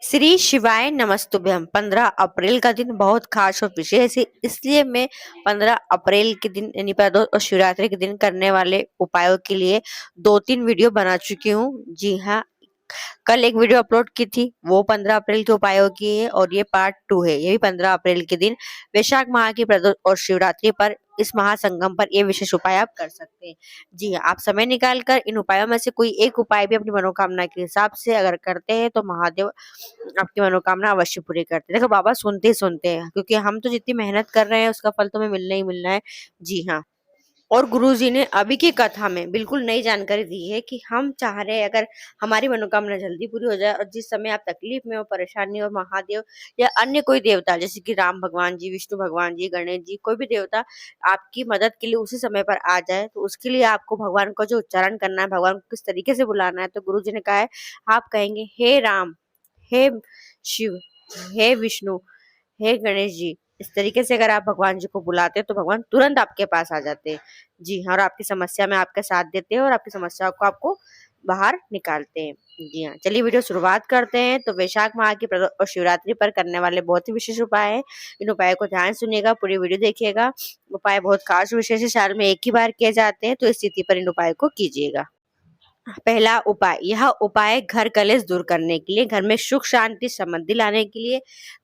श्री शिवाय नमस्तुभ्यम। 15 अप्रैल का दिन बहुत खास और विशेष है, इसलिए मैं 15 अप्रैल के दिन यानी प्रदोष और शिवरात्रि के दिन करने वाले उपायों के लिए 2-3 वीडियो बना चुकी हूँ। जी हाँ, कल एक वीडियो अपलोड की थी, वो 15 अप्रैल के उपायों की है और ये पार्ट 2 है। ये भी 15 अप्रैल के दिन वैशाख माह की प्रदोष और शिवरात्रि पर इस महासंगम पर ये विशेष उपाय आप कर सकते हैं। जी हाँ, आप समय निकाल कर इन उपायों में से कोई एक उपाय भी अपनी मनोकामना के हिसाब से अगर करते हैं तो महादेव आपकी मनोकामना अवश्य पूरी करते हैं। देखो बाबा सुनते ही सुनते हैं, क्योंकि हम तो जितनी मेहनत कर रहे हैं उसका फल तो हमें मिलना ही मिलना है। जी हाँ, और गुरुजी ने अभी की कथा में बिल्कुल नई जानकारी दी है कि हम चाह रहे हैं अगर हमारी मनोकामना जल्दी पूरी हो जाए और जिस समय आप तकलीफ में हो, परेशानी हो, महादेव या अन्य कोई देवता जैसे कि राम भगवान जी, विष्णु भगवान जी, गणेश जी, कोई भी देवता आपकी मदद के लिए उसी समय पर आ जाए, तो उसके लिए आपको भगवान का जो उच्चारण करना है, भगवान को किस तरीके से बुलाना है, तो गुरु जी ने कहा है आप कहेंगे हे राम, हे शिव, हे विष्णु, हे गणेश जी। इस तरीके से अगर आप भगवान जी को बुलाते हैं तो भगवान तुरंत आपके पास आ जाते हैं। जी हाँ, और आपकी समस्या में आपका साथ देते हैं और आपकी समस्याओं को आपको बाहर निकालते हैं। जी हाँ, चलिए वीडियो शुरुआत करते हैं। तो वैशाख माह की प्रदोष और शिवरात्रि पर करने वाले बहुत ही विशेष उपाय है। इन उपायों को ध्यान सुनिएगा, पूरी वीडियो देखिएगा। उपाय बहुत खास विशेष है, साल में एक ही बार किए जाते हैं, तो इस स्थिति पर इन उपाय को कीजिएगा। पहला उपाय, यह उपाय घर कलेश दूर करने के लिए, घर में सुख शांति समृद्धि लाने के लिए,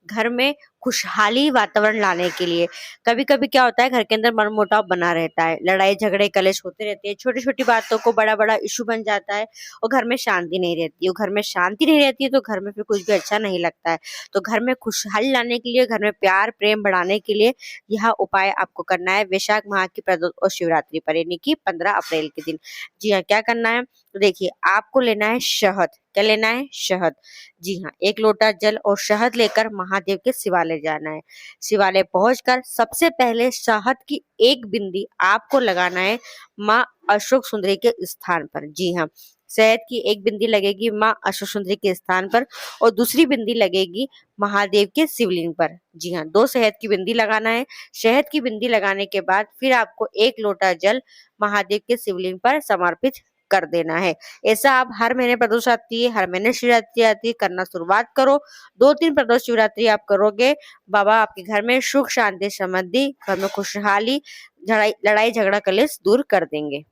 घर में खुशहाली वातावरण लाने के लिए। कभी कभी क्या होता है, घर के अंदर मनमुटाव बना रहता है, लड़ाई झगड़े कलेश होते रहते हैं, छोटी छोटी बातों को बड़ा बड़ा इशू बन जाता है और घर में शांति नहीं रहती है। घर में शांति नहीं रहती है तो घर में फिर कुछ भी अच्छा नहीं लगता है। तो घर में खुशहाली लाने के लिए, घर में प्यार प्रेम बढ़ाने के लिए यह उपाय आपको करना है वैशाख माह की प्रदोष और शिवरात्रि पर, यानी कि 15 अप्रैल के दिन। जी हाँ, क्या करना है, तो देखिए आपको लेना है शहद। क्या लेना है? शहद। जी हाँ, 1 लोटा जल और शहद लेकर महादेव के शिवालय जाना है। शिवालय पहुंचकर सबसे पहले शहद की एक बिंदी आपको लगाना है माँ अशोक सुंदरी के स्थान पर। जी हाँ, शहद की एक बिंदी लगेगी माँ अशोक सुंदरी के स्थान पर और दूसरी बिंदी लगेगी महादेव के शिवलिंग पर। जी हाँ, 2 शहद की बिंदी लगाना है। शहद की बिंदी लगाने के बाद फिर आपको 1 लोटा जल महादेव के शिवलिंग पर समर्पित कर देना है। ऐसा आप हर महीने प्रदोष आती है, हर महीने शिवरात्रि आती है, करना शुरुआत करो। 2-3 प्रदोष शिवरात्रि आप करोगे, बाबा आपके घर में सुख शांति समृद्धि, घर में खुशहाली, लड़ाई झगड़ा कलेश दूर कर देंगे।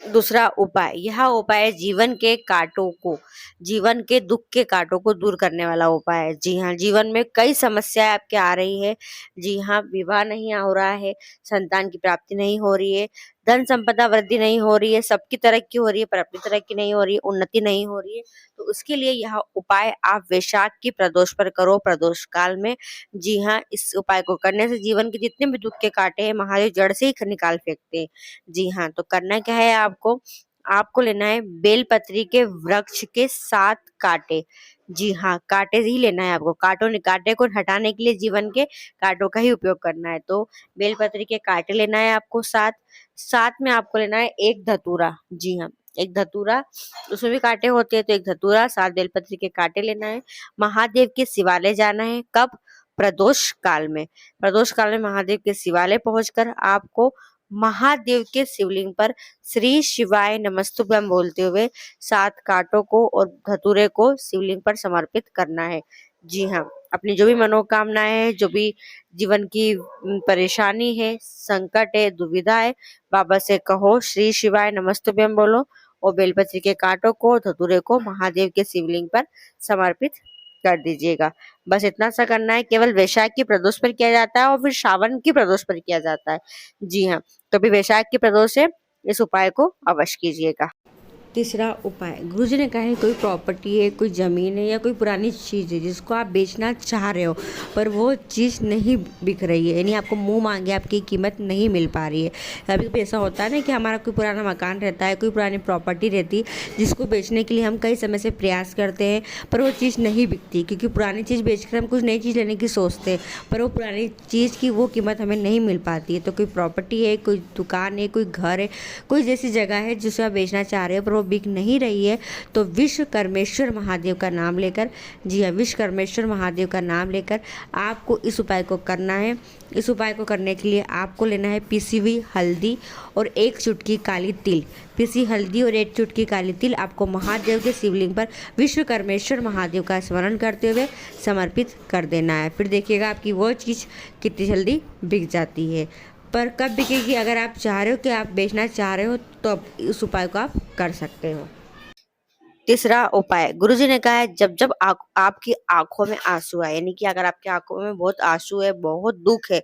दूसरा उपाय, यह उपाय जीवन के दुख के कांटों को दूर करने वाला उपाय है। जी हाँ, जीवन में कई समस्याएं आपके आ रही है। जी हाँ, विवाह नहीं हो रहा है, संतान की प्राप्ति नहीं हो रही है, धन संपदा वृद्धि नहीं हो रही है, सबकी तरक्की हो रही है पर अपनी तरक्की नहीं हो रही है, उन्नति नहीं हो रही है, तो उसके लिए यह उपाय आप वैशाख की प्रदोष पर करो, प्रदोष काल में। जी हाँ, इस उपाय को करने से जीवन के जितने भी दुख के कांटे हैं महादेव जड़ से ही निकाल फेंकते हैं। जी हाँ, तो करना क्या है आपको, आपको लेना है बेलपत्री के वृक्ष के 7 कांटे। जी हाँ, कांटे ही लेना है आपको, कांटे को हटाने के लिए जीवन के कांटों का ही उपयोग करना है। तो बेलपत्री के कांटे लेना है आपको 7। साथ में आपको लेना है 1 धतूरा। जी हाँ, 1 धतूरा, उसमें भी कांटे होते हैं तो 1 धतूरा, 7 बेलपत्री के कांटे लेना है। महादेव के शिवालय जाना है। कब? प्रदोष काल में। प्रदोष काल में महादेव के शिवालय पहुंचकर आपको महादेव के शिवलिंग पर श्री शिवाय नमस्तुभ्यम बोलते हुए 7 कांटों को और धतूरे को शिवलिंग पर समर्पित करना है। जी हाँ, अपनी जो भी मनोकामनाएं है, जो भी जीवन की परेशानी है, संकट है, दुविधा है, बाबा से कहो, श्री शिवाय नमस्तुभ्यम बोलो और बेलपत्री के कांटों को, धतूरे को महादेव के शिवलिंग पर समर्पित कर दीजिएगा। बस इतना सा करना है। केवल वैशाख की प्रदोष पर किया जाता है और फिर श्रावण की प्रदोष पर किया जाता है। जी हाँ, तो भी वैशाख की प्रदोष है, इस उपाय को अवश्य कीजिएगा। तीसरा उपाय, गुरुजी ने कहा है कोई प्रॉपर्टी है, कोई ज़मीन है या कोई पुरानी चीज़ है जिसको आप बेचना चाह रहे हो पर वो चीज़ नहीं बिक रही है, यानी आपको मुंह मांगे आपकी कीमत नहीं मिल पा रही है। कभी कभी ऐसा होता है ना कि हमारा कोई पुराना मकान रहता है, कोई पुरानी प्रॉपर्टी रहती है जिसको बेचने के लिए हम कई समय से प्रयास करते हैं पर वो चीज़ नहीं बिकती, क्योंकि पुरानी चीज़ बेचकर हम कुछ नई चीज़ लेने की सोचते हैं पर वो पुरानी चीज़ की वो कीमत हमें नहीं मिल पाती है। तो कोई प्रॉपर्टी है, कोई दुकान है, कोई घर है, कोई जैसी जगह है जिसे आप बेचना चाह रहे हो पर वो बिक नहीं रही है तो विश्वकर्मेश्वर महादेव का नाम लेकर, जी हाँ, विश्वकर्मेश्वर महादेव का नाम लेकर आपको इस उपाय को करना है। इस उपाय को करने के लिए आपको लेना है पिसी हुई हल्दी और 1 चुटकी काली तिल। पिसी हल्दी और 1 चुटकी काली तिल आपको महादेव के शिवलिंग पर विश्वकर्मेश्वर महादेव का स्मरण करते हुए समर्पित कर देना है। फिर देखिएगा आपकी वो चीज़ कितनी जल्दी बिक जाती है। पर कब बिकेगी? अगर आप चाह रहे हो कि आप बेचना चाह रहे हो तो अब इस उपाय को आप कर सकते हो। तीसरा उपाय, गुरुजी ने कहा है जब जब आपकी आंखों में आंसू आए, यानी कि अगर आपकी आंखों में बहुत आंसू है, बहुत दुख है,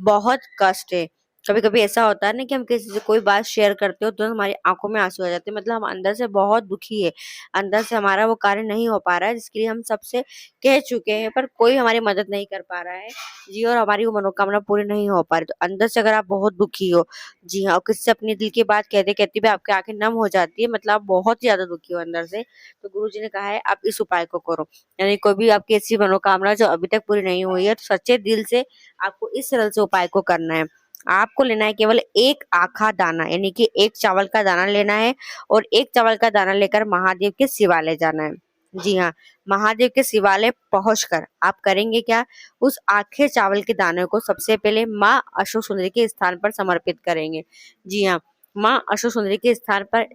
बहुत कष्ट है, कभी कभी ऐसा होता है ना कि हम किसी से कोई बात शेयर करते हो तो हमारी आंखों में आंसू आ जाते हैं, मतलब हम अंदर से बहुत दुखी है, अंदर से हमारा वो कार्य नहीं हो पा रहा है जिसके लिए हम सबसे कह चुके हैं पर कोई हमारी मदद नहीं कर पा रहा है जी, और हमारी वो मनोकामना पूरी नहीं हो पा रही। तो अंदर से अगर आप बहुत दुखी हो, जी हाँ, और किसी से अपने दिल की बात कहते कहते भी आपकी आंखें नम हो जाती है, मतलब आप बहुत ज्यादा दुखी हो अंदर से, तो गुरुजी ने कहा है आप इस उपाय को करो। यानी कोई भी आपकी ऐसी मनोकामना जो अभी तक पूरी नहीं हुई है तो सच्चे दिल से आपको इस सरल से उपाय को करना है। आपको लेना है केवल 1 आखा दाना, यानी कि 1 चावल का दाना लेना है और 1 चावल का दाना लेकर महादेव के शिवालय जाना है। जी हाँ, महादेव के शिवालय पहुंचकर आप करेंगे क्या? उस आखे चावल के दाने को सबसे पहले माँ अशोक सुंदरी के स्थान पर समर्पित करेंगे। जी हाँ, माँ अशोक सुंदरी के स्थान पर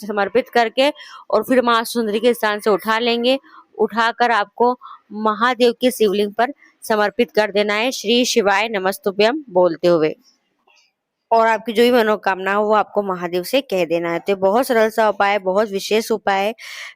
समर्पित करके और फिर माँ अशोक सुंदरी के स्थान से उठा लेंगे। उठाकर आपको महादेव के शिवलिंग पर समर्पित कर देना है श्री शिवाय नमस्तुभ्यम बोलते हुए, और आपकी जो भी मनोकामना हो वो आपको महादेव से कह देना है। तो ये बहुत सरल सा उपाय है, बहुत विशेष उपाय है।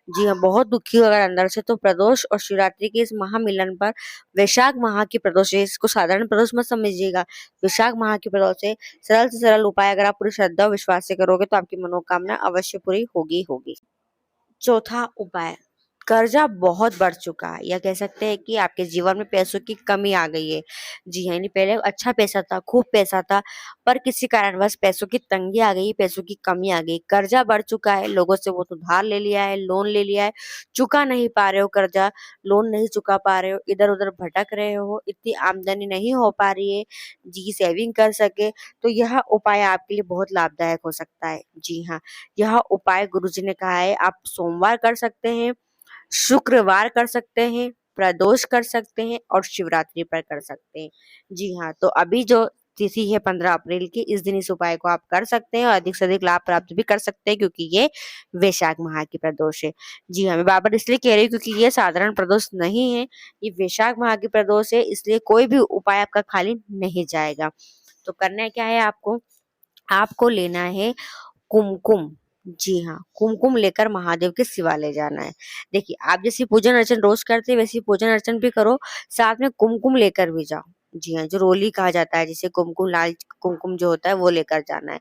जी हाँ, बहुत दुखी हो अगर अंदर से तो प्रदोष और शिवरात्रि के इस महामिलन पर, वैशाख माह की प्रदोष है, इसको साधारण प्रदोष मत समझिएगा, वैशाख माह की प्रदोष है, सरल से सरल उपाय अगर आप पूरी श्रद्धा और विश्वास से करोगे तो आपकी मनोकामना अवश्य पूरी होगी होगी। चौथा उपाय, कर्जा बहुत बढ़ चुका है या कह सकते हैं कि आपके जीवन में पैसों की कमी आ गई है। जी हाँ, यानी पहले अच्छा पैसा था, खूब पैसा था, पर किसी कारणवश पैसों की तंगी आ गई, पैसों की कमी आ गई, कर्जा बढ़ चुका है, लोगों से वो तो उधार ले लिया है, लोन ले लिया है, चुका नहीं पा रहे हो कर्जा, लोन नहीं चुका पा रहे हो, इधर उधर भटक रहे हो, इतनी आमदनी नहीं हो पा रही है जी सेविंग कर सके, तो यह उपाय आपके लिए बहुत लाभदायक हो सकता है। जी हाँ, यह उपाय गुरुजी ने कहा है आप सोमवार कर सकते हैं, शुक्रवार कर सकते हैं, प्रदोष कर सकते हैं और शिवरात्रि पर कर सकते हैं। जी हाँ, तो अभी जो तिथि है 15 अप्रैल की, इस दिन इस उपाय को आप कर सकते हैं और अधिक से अधिक लाभ प्राप्त भी कर सकते हैं क्योंकि ये वैशाख माह की प्रदोष है। जी हाँ, मैं बार-बार इसलिए कह रही हूँ क्योंकि ये साधारण प्रदोष नहीं है, ये वैशाख माह की प्रदोष है, इसलिए कोई भी उपाय आपका खाली नहीं जाएगा। तो करना क्या है आपको? आपको लेना है कुमकुम। जी हाँ, कुमकुम लेकर महादेव के शिवालय जाना है। देखिए, आप जैसी पूजन अर्चन रोज करते हैं वैसी पूजन अर्चन भी करो, साथ में कुमकुम लेकर भी जाओ। जी हाँ, जो रोली कहा जाता है जिसे कुमकुम, लाल कुमकुम जो होता है वो लेकर जाना है।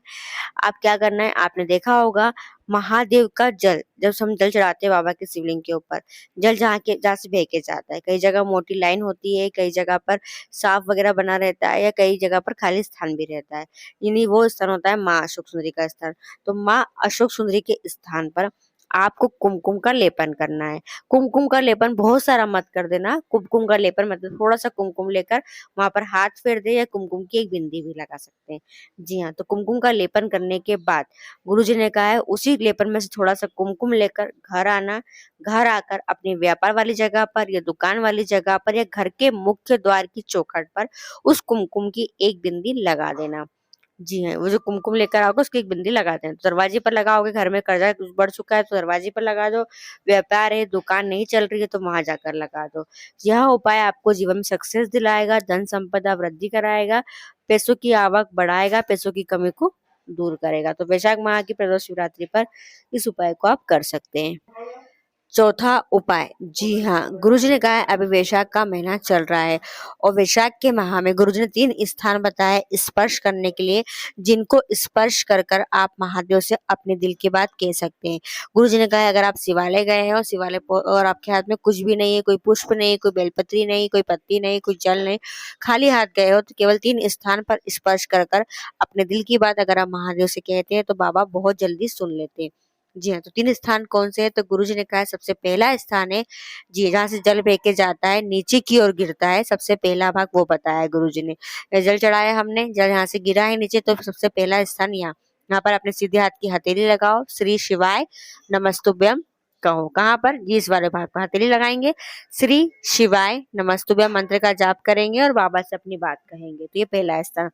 आप क्या करना है, आपने देखा होगा महादेव का जल, जब हम जल चढ़ाते हैं बाबा के शिवलिंग के ऊपर, जल जहाँ से बह के जाता है, कई जगह मोटी लाइन होती है, कई जगह पर साफ वगैरह बना रहता है या कई जगह पर खाली स्थान भी रहता है, यानी वो स्थान होता है माँ अशोक सुंदरी का स्थान। तो माँ अशोक सुंदरी के स्थान पर आपको कुमकुम का लेपन करना है। कुमकुम का लेपन बहुत सारा मत कर देना, कुमकुम का लेपन मतलब थोड़ा सा कुमकुम लेकर वहां पर हाथ फेर दे या कुमकुम की एक बिंदी भी लगा सकते हैं। जी हाँ, तो कुमकुम का लेपन करने के बाद गुरुजी ने कहा है उसी लेपन में से थोड़ा सा कुमकुम लेकर घर आना, घर आकर अपनी व्यापार वाली जगह पर या दुकान वाली जगह पर या घर के मुख्य द्वार की चौखट पर उस कुमकुम की एक बिंदी लगा देना। जी हाँ, वो जो कुमकुम लेकर आओगे उसकी एक बिंदी लगा देना। तो दरवाजे पर लगाओगे, घर में कर्जा कुछ बढ़ चुका है तो दरवाजे पर लगा दो, व्यापार है, दुकान नहीं चल रही है तो वहां जाकर लगा दो। यह उपाय आपको जीवन में सक्सेस दिलाएगा, धन संपदा वृद्धि कराएगा, पैसों की आवक बढ़ाएगा, पैसों की कमी को दूर करेगा। तो वैशाख माह की प्रदोष शिवरात्रि पर इस उपाय को आप कर सकते हैं। चौथा उपाय, जी हाँ, गुरुजी ने कहा है अभी वैशाख का महीना चल रहा है और वैशाख के माह में गुरुजी ने 3 स्थान बताए स्पर्श करने के लिए, जिनको स्पर्श कर कर आप महादेव से अपने दिल की बात कह सकते हैं। गुरुजी ने कहा है अगर आप शिवालय गए हो, और आपके हाथ में कुछ भी नहीं है, कोई पुष्प नहीं, कोई बेलपत्री नहीं, कोई पत्ती नहीं, कोई जल नहीं, खाली हाथ गए हो, तो केवल 3 स्थान पर स्पर्श कर कर अपने दिल की बात अगर आप महादेव से कहते हैं तो बाबा बहुत जल्दी सुन लेते हैं। जी हाँ, तो 3 स्थान कौन से हैं? तो गुरुजी ने कहा है सबसे पहला स्थान है, जी, जहाँ से जल बह के जाता है, नीचे की ओर गिरता है, सबसे पहला भाग वो बताया है गुरुजी ने। जल चढ़ाया हमने, जल यहाँ से गिरा है नीचे तो सबसे पहला स्थान यहाँ, यहाँ पर अपने सीधे हाथ की हथेली लगाओ, श्री शिवाय नमस्तुभ्यम कहो। कहाँ पर? जी इस वाले भाग पर हथेली लगाएंगे, श्री शिवाय नमस्तुभ्यम मंत्र का जाप करेंगे और बाबा से अपनी बात कहेंगे। तो ये पहला स्थान।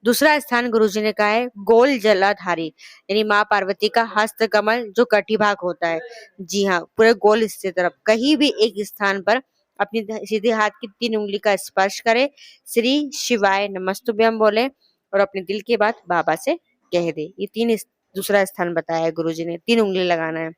दूसरा स्थान गुरुजी ने कहा है गोल जलाधारी, यानी माँ पार्वती का हस्त कमल जो कटी भाग होता है। जी हाँ, पूरे गोल इसके तरफ कहीं भी एक स्थान पर अपनी सीधे हाथ की 3 उंगली का स्पर्श करे, श्री शिवाय नमस्तुभ्यम बोले और अपने दिल की बात बाबा से कह दे। ये दूसरा स्थान बताया है गुरुजी ने, 3 उंगली लगाना है।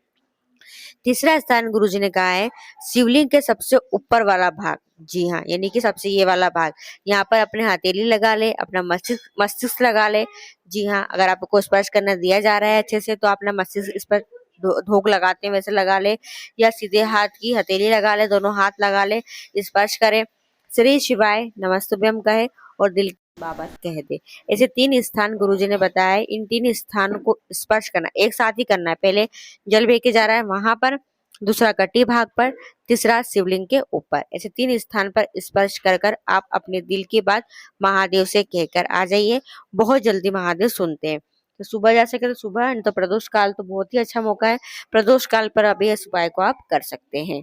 तीसरा स्थान गुरुजी ने कहा है शिवलिंग के सबसे ऊपर वाला भाग। जी हाँ, यानी कि सबसे ये वाला भाग, यहाँ पर अपने हथेली लगा ले, अपना मस्तिष्क लगा ले। जी हाँ, अगर आपको स्पर्श करना दिया जा रहा है अच्छे से तो अपना मस्तिष्क इस पर धोक लगाते हैं वैसे लगा ले, या सीधे हाथ की हथेली लगा ले, दोनों हाथ लगा ले, स्पर्श करे, श्री शिवाय नमस्तुभ्यम कहे और दिल बाबा कह दे। ऐसे 3 स्थान गुरुजी ने बताया है। इन 3 स्थानों को स्पर्श करना एक साथ ही करना है। पहले जल बह के जा रहा है वहां पर, दूसरा कटी भाग पर, तीसरा शिवलिंग के ऊपर। ऐसे 3 स्थान पर स्पर्श कर कर आप अपने दिल की बात महादेव से कहकर आ जाइए। बहुत जल्दी महादेव सुनते हैं। तो सुबह जा सके तो सुबह, नहीं तो प्रदोष काल तो बहुत ही अच्छा मौका है। प्रदोष काल पर अभी इस उपाय को आप कर सकते हैं।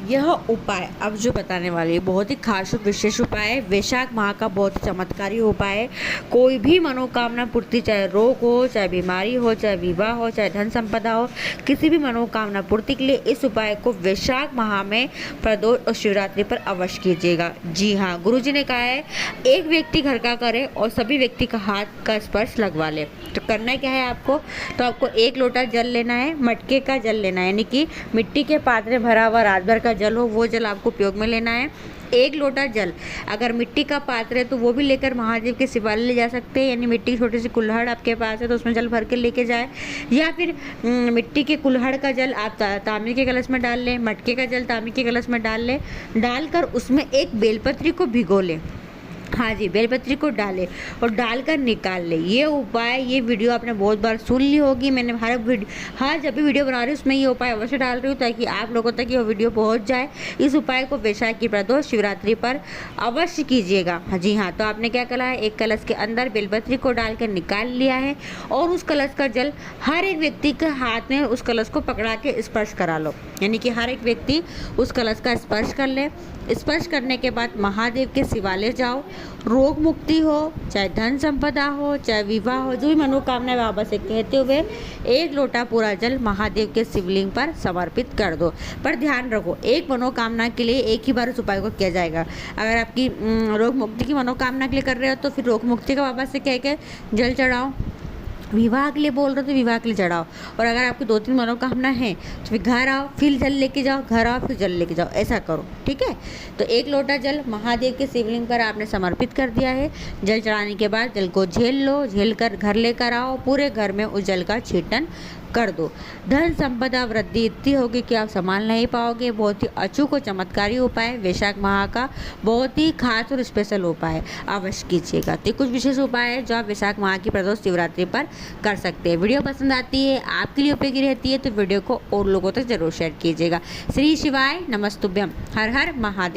यह उपाय अब जो बताने वाले बहुत ही खास और विशेष उपाय है। वैशाख माह का बहुत ही चमत्कारी उपाय है। कोई भी मनोकामना पूर्ति, चाहे रोग हो, चाहे बीमारी हो, चाहे विवाह हो, चाहे धन संपदा हो, किसी भी मनोकामना पूर्ति के लिए इस उपाय को वैशाख माह में प्रदोष और शिवरात्रि पर अवश्य कीजिएगा। जी हाँ, गुरुजी ने कहा है एक व्यक्ति घर का करे और सभी व्यक्ति का हाथ का स्पर्श लगवा ले। तो करना क्या है आपको? तो आपको 1 लोटा जल लेना है, मटके का जल लेना है, यानी कि मिट्टी के पात्र में भरा हुआ रात भर का जल हो, वो जल आपको उपयोग में लेना है। 1 लोटा जल, अगर मिट्टी का पात्र है तो वो भी लेकर महादेव के शिवालय ले जा सकते हैं, यानी मिट्टी की छोटी सी कुल्हड़ आपके पास है तो उसमें जल भर के लेके जाए, या फिर मिट्टी के कुल्हड़ का जल आप तांबे के कलश में डाल लें, मटके का जल तांबे के कलश में डाल लें, डालकर उसमें एक बेलपत्री को भिगो लें। हाँ जी, बेलपत्री को डाले और डालकर निकाल ले। ये उपाय, ये वीडियो आपने बहुत बार सुन ली होगी। मैंने हर जब भी वीडियो बना रही हूँ उसमें ये उपाय अवश्य डाल रही हूँ ताकि आप लोगों तक ये वीडियो पहुँच जाए। इस उपाय को वैशाख की प्रदोष शिवरात्रि पर अवश्य कीजिएगा। हाँ जी हाँ, तो आपने क्या करा है, एक कलश के अंदर बेलपत्री को डालकर निकाल लिया है और उस कलश का जल हर एक व्यक्ति के हाथ में उस कलश को पकड़ा के स्पर्श करा लो, यानी कि हर एक व्यक्ति उस कलश का स्पर्श कर ले। स्पर्श करने के बाद महादेव के शिवालय जाओ। रोग मुक्ति हो, चाहे धन संपदा हो, चाहे विवाह हो, जो भी मनोकामना बाबा से कहते हुए 1 लोटा पूरा जल महादेव के शिवलिंग पर समर्पित कर दो। पर ध्यान रखो, एक मनोकामना के लिए एक ही बार उस उपाय को किया जाएगा। अगर आपकी रोग मुक्ति की मनोकामना के लिए कर रहे हो तो फिर रोग मुक्ति का बाबा से कह के जल चढ़ाओ। विवाह के लिए बोल रहे हो तो विवाह के लिए चढ़ाओ। और अगर आपकी 2-3 मनोकामना है तो फिर घर आओ, फिर जल लेके जाओ, घर आओ, फिर जल लेके जाओ, ऐसा करो। ठीक है, तो 1 लोटा जल महादेव के शिवलिंग पर आपने समर्पित कर दिया है। जल चढ़ाने के बाद जल को झेल लो, झेल कर घर लेकर आओ, पूरे घर में उस जल का छींटन कर दो। धन संपदा वृद्धि इतनी होगी कि आप संभाल नहीं पाओगे। बहुत ही अचूक और चमत्कारी उपाय, वैशाख माह का बहुत ही खास और स्पेशल उपाय, अवश्य कीजिएगा। तो कुछ विशेष उपाय है जो आप वैशाख माह की प्रदोष शिवरात्रि पर कर सकते हैं। वीडियो पसंद आती है, आपके लिए उपयोगी रहती है तो वीडियो को और लोगों तक जरूर शेयर कीजिएगा। श्री शिवाय नमस्तुभ्यम। हर हर महादेव।